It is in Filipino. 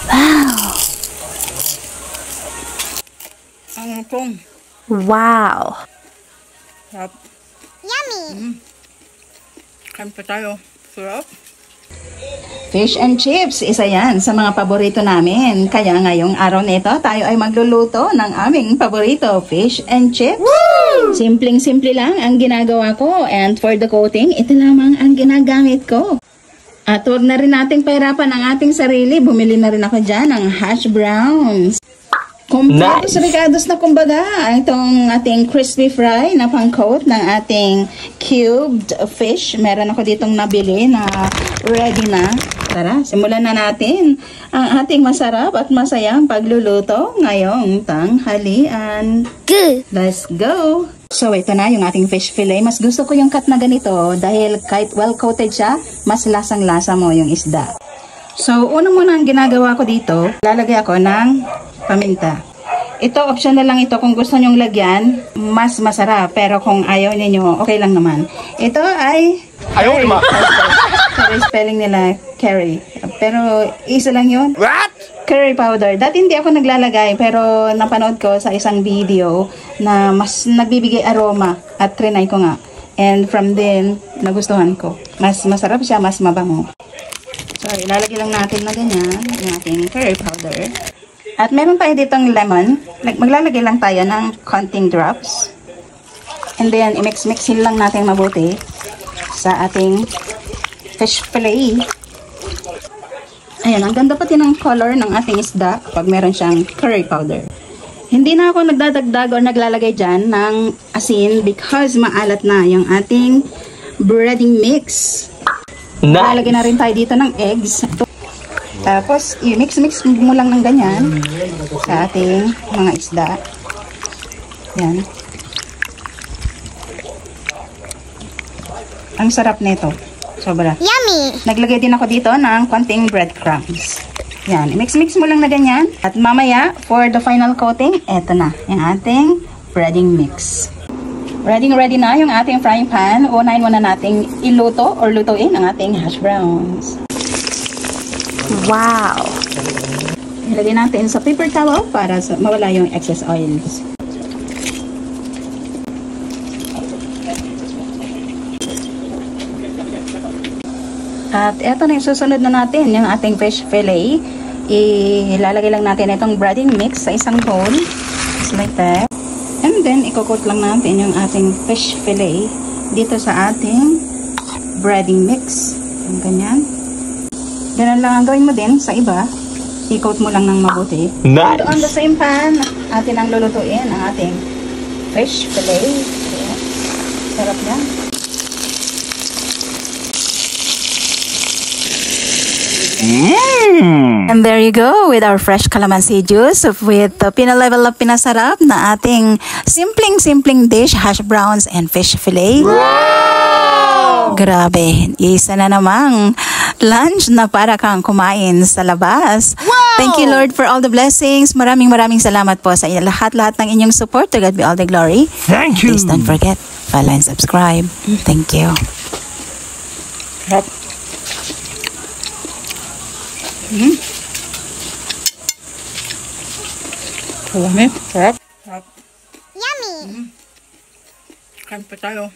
Wow! Ang kong. Wow! Sarap. Yummy! Kain pa tayo. Sarap. Fish and chips, isa yan sa mga paborito namin. Kaya ngayong araw nito, tayo ay magluluto ng aming paborito, fish and chips. Woo! Simpleng-simple lang ang ginagawa ko. And for the coating, ito lamang ang ginagamit ko. At huwag na rin nating pahirapan ang ating sarili. Bumili na rin ako dyan ng hash browns. Kompletos regados na kumbaga itong ating crispy fry na pang-coat ng ating cubed fish. Meron ako ditong nabili na ready na. Tara, simulan na natin ang ating masarap at masayang pagluluto ngayong tanghalian. Let's go! So ito na yung ating fish fillet. Mas gusto ko yung cut na ganito dahil kahit well-coated siya, mas lasang-lasa mo yung isda. So una muna ang ginagawa ko dito, lalagay ako ng paminta. Ito, optional lang ito. Kung gusto nyong lagyan, mas masarap. Pero kung ayaw ninyo, okay lang naman. Ito ay... Ayaw naman! Sorry, spelling nila, curry. Pero isa lang yun. What? Curry powder. Dati hindi ako naglalagay, pero napanood ko sa isang video na mas nagbibigay aroma at trinay ko nga. And from then, nagustuhan ko. Mas masarap siya, mas mabango. So, ilalagay lang natin na ganyan yung ating curry powder. At meron tayo ditong lemon. Maglalagay lang tayo ng konting drops. And then, i-mix-mixin lang natin mabuti sa ating fish fillet. Ayan, ang ganda pati ng color ng ating isda pag meron siyang curry powder. Hindi na ako nagdadagdag o naglalagay dyan ng asin because maalat na yung ating breading mix. Lalagay na rin tayo dito ng eggs. Tapos, i-mix-mix mo lang ng ganyan sa ating mga isda. Yan. Ang sarap nito. Sobra. Yummy! Naglagay din ako dito ng konting breadcrumbs. Yan. I-mix-mix mo lang na ganyan. At mamaya, for the final coating, eto na. Yung ating breading mix. Ready na yung ating frying pan. Unahin muna nating iluto or lutuin ang ating hash browns. Wow! Ilagay natin sa paper towel para mawala yung excess oils. At eto na yung susunod na natin, yung ating fish fillet. Ilalagay lang natin itong breading mix sa isang bowl. Just like that. And then, ikukot lang natin yung ating fish fillet dito sa ating breading mix. Yung ganyan. Ganun lang ang gawin mo din sa iba. I-coat mo lang ng mabuti. Nice! On the same pan, atin ang lulutuin ang ating fish fillet. Ayan. Sarap niya. And there you go with our fresh calamansi juice with the pina-level up pinasarap na ating simpleng dish, hash browns and fish fillet. Wow! Grabe, isa na namang lunch na para kang kumain sa labas. Wow! Thank you, Lord, for all the blessings. Maraming salamat po sa lahat ng inyong support. To God be all the glory. Thank you! Please don't forget, follow and subscribe. Thank you. Sarap. Sarap. Sarap. Yummy! Kain pa tayo.